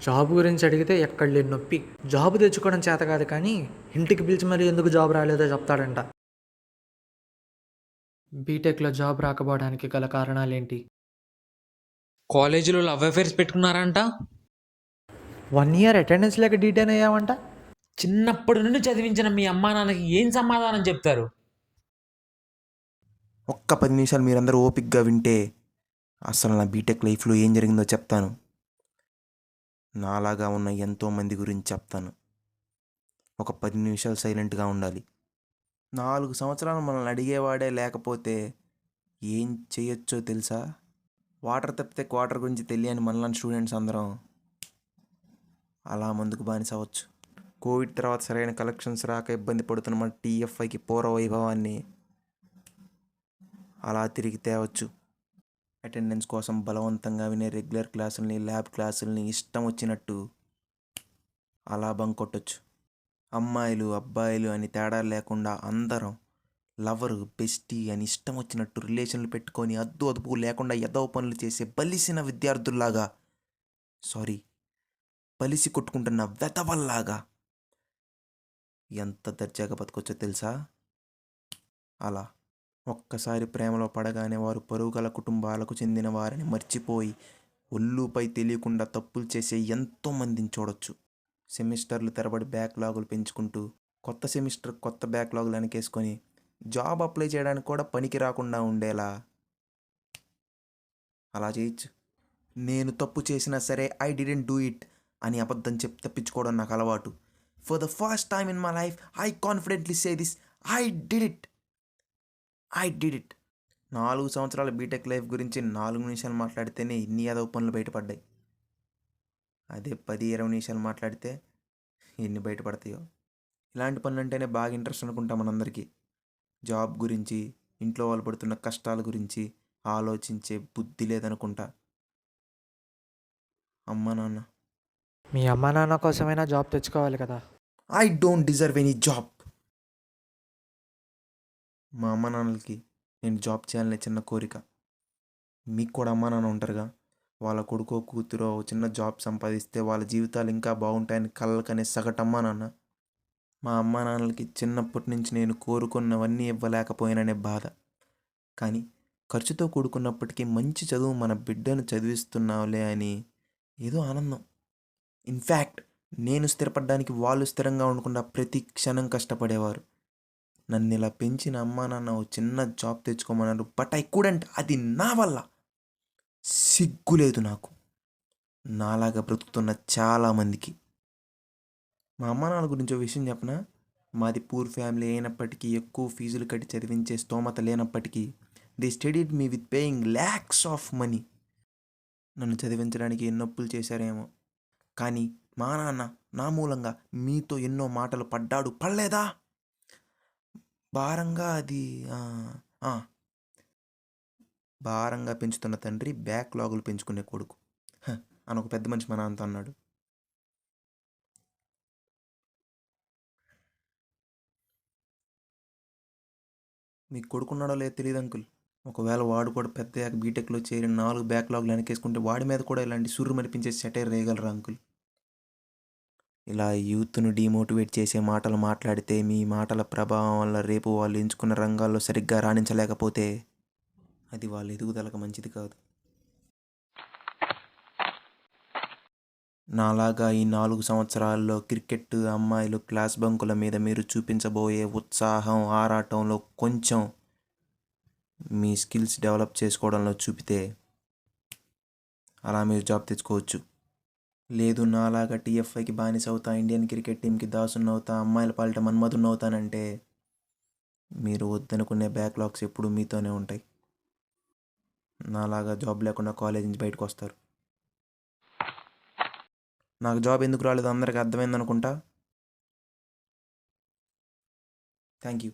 Job గురించి అడిగితే ఎక్కడ లేని నొప్పి. జాబ్ తెచ్చుకోవడం చేత కాదు కానీ, ఇంటికి పిలిచి మరి ఎందుకు జాబ్ రాలేదో చెప్తాడంట. బీటెక్‌లో జాబ్ రాకపోవడానికి గల కారణాలేంటి? కాలేజీలో లవ్ అఫైర్స్ పెట్టుకున్నారంట. 1 ఇయర్ అటెండెన్స్ లేక డీటెయిన్ అయ్యావంట. చిన్నప్పటి నుండి చదివించిన మీ అమ్మా నాన్నకి ఏం సమాధానం చెప్తారు? ఒక్క 10 నిమిషాలు మీరందరూ ఓపిక్గా వింటే అసలు నా బీటెక్ లైఫ్లో ఏం జరిగిందో చెప్తాను. నాలాగా ఉన్న ఎంతోమంది గురించి చెప్తాను. ఒక 10 నిమిషాలు సైలెంట్గా ఉండాలి. 4 సంవత్సరాలు మనల్ని అడిగేవాడే లేకపోతే ఏం చేయొచ్చో తెలుసా? వాటర్ తప్పితే క్వార్టర్ గురించి తెలియని మనలాంటి స్టూడెంట్స్ అందరం అలా ముందుకు బానిస అవ్వచ్చు. కోవిడ్ తర్వాత సరైన కలెక్షన్స్ రాక ఇబ్బంది పడుతున్న మన టీఎఫ్ఐకి పూర్వ వైభవాన్ని అలా తిరిగి తేవచ్చు. అటెండెన్స్ కోసం బలవంతంగా వినే రెగ్యులర్ క్లాసుల్ని, ల్యాబ్ క్లాసుల్ని ఇష్టం వచ్చినట్టు అలా బంక్ కొట్టొచ్చు. అమ్మాయిలు అబ్బాయిలు అని తేడా లేకుండా అందరం లవరు బెస్టీ అని ఇష్టం వచ్చినట్టు రిలేషన్లు పెట్టుకొని అద్దు అదుపు లేకుండా ఎదవ పనులు చేసే బలిసిన విద్యార్థుల్లాగా, సారీ, బలిసి కొట్టుకుంటున్న వెతవల్లాగా ఎంత దర్జాగా బతకొచ్చో తెలుసా? అలా ఒక్కసారి ప్రేమలో పడగానే వారు పరువుగల కుటుంబాలకు చెందిన వారిని మర్చిపోయి ఒళ్ళుపై తెలియకుండా తప్పులు చేసే ఎంతోమందిని చూడొచ్చు. సెమిస్టర్లు తరబడి బ్యాక్లాగులు పెంచుకుంటూ కొత్త సెమిస్టర్ కొత్త బ్యాక్లాగులు వెనకేసుకొని జాబ్ అప్లై చేయడానికి కూడా పనికి రాకుండా ఉండేలా అలా చేయొచ్చు. నేను తప్పు చేసినా సరే ఐ డిడెంట్ డూ ఇట్ అని అబద్ధం చెప్పి తప్పించుకోవడం నాకు అలవాటు. For the first time in my life I confidently say this, I did it, I did it. 4 సంవత్సరాల బీటెక్ లైఫ్ గురించి 4 నిమిషాలు మాట్లాడితేనే ఇన్ని యాదవ పనులు బయటపడ్డాయి. అదే 10-20 నిమిషాలు మాట్లాడితే ఎన్ని బయటపడతాయో. ఇలాంటి పనులు అంటేనే బాగా ఇంట్రెస్ట్ అనుకుంటా మనందరికీ. జాబ్ గురించి, ఇంట్లో వాళ్ళు పడుతున్న కష్టాల గురించి ఆలోచించే బుద్ధి లేదనుకుంటా. అమ్మ నాన్న, మీ అమ్మా నాన్న కోసమైనా జాబ్ తెచ్చుకోవాలి కదా. I don't deserve any job. మా అమ్మ నాన్నలకి నేను జాబ్ చేయాలనే చిన్న కోరిక. మీకు కూడా అమ్మా నాన్న ఉంటారుగా. వాళ్ళ కొడుకో కూతురో చిన్న జాబ్ సంపాదిస్తే వాళ్ళ జీవితాలు ఇంకా బాగుంటాయని కలలకనే సగటమ్మా నాన్న. మా అమ్మా నాన్నలకి చిన్నప్పటి నుంచి నేను కోరుకున్నవన్నీ ఇవ్వలేకపోయాననే బాధ. కానీ ఖర్చుతో కూడుకున్నప్పటికీ మంచి చదువు మన బిడ్డను చదివిస్తున్నావులే అని ఏదో ఆనందం. ఇన్ఫ్యాక్ట్ నేను స్థిరపడడానికి వాళ్ళు స్థిరంగా ఉండకుండా ప్రతి క్షణం కష్టపడేవారు. నన్ను ఇలా పెంచిన అమ్మా నాన్న ఓ చిన్న జాబ్ తెచ్చుకోమన్నారు. But I couldn't. అది నా వల్ల. సిగ్గులేదు నాకు. నాలాగా బ్రతుకుతున్న చాలామందికి. మా అమ్మా నాన్న గురించి ఓ విషయం చెప్పనా? మాది పూర్ ఫ్యామిలీ అయినప్పటికీ, ఎక్కువ ఫీజులు కట్టి చదివించే స్తోమత లేనప్పటికీ they studied me with paying lakhs of money. నన్ను చదివించడానికి ఎన్నో అప్పులు చేశారేమో, కానీ మా నాన్న నా మూలంగా మీతో ఎన్నో మాటలు పడ్డాడు. పడలేదా? భారంగా అది భారంగా పెంచుతున్న తండ్రి బ్యాక్లాగులు పెంచుకునే కొడుకు అని ఒక పెద్ద మనిషి మా నాన్నతో అన్నాడు. మీకు కొడుకున్నాడో లేదో తెలియదు అంకుల్. ఒకవేళ వాడు కూడా పెద్ద బీటెక్లో చేరి 4 బ్యాక్లాగులు వెనకేసుకుంటే వాడి మీద కూడా ఇలాంటి సుర్రు మనిపించే సెటైర్ వేయగలరా అంకుల్? ఇలా యూత్ను డీమోటివేట్ చేసే మాటలు మాట్లాడితే మీ మాటల ప్రభావం వల్ల రేపు వాళ్ళు ఎంచుకున్న రంగాల్లో సరిగ్గా రాణించలేకపోతే అది వాళ్ళ ఎదుగుదలకు మంచిది కాదు. నాలాగా ఈ 4 సంవత్సరాల్లో క్రికెట్, అమ్మాయిలు, క్లాస్ బంకుల మీద మీరు చూపించబోయే ఉత్సాహం, ఆరాటంలో కొంచెం మీ స్కిల్స్ డెవలప్ చేసుకోవడంలో చూపితే అలా మీరు జాబ్ తెచ్చుకోవచ్చు. లేదు నాలాగా టీఎఫ్ఐకి బానిస అవుతా, ఇండియన్ క్రికెట్ టీంకి దాసున్నవుతా, అమ్మాయిల పాలిట మన్మధున్నవుతానంటే మీరు వద్దనుకునే బ్యాక్లాగ్స్ ఎప్పుడు మీతోనే ఉంటాయి. నాలాగా జాబ్ లేకుండా కాలేజ్ నుంచి బయటకు వస్తారు. నాకు జాబ్ ఎందుకు రాలేదు అందరికీ అర్థమైంది అనుకుంటా. Thank you.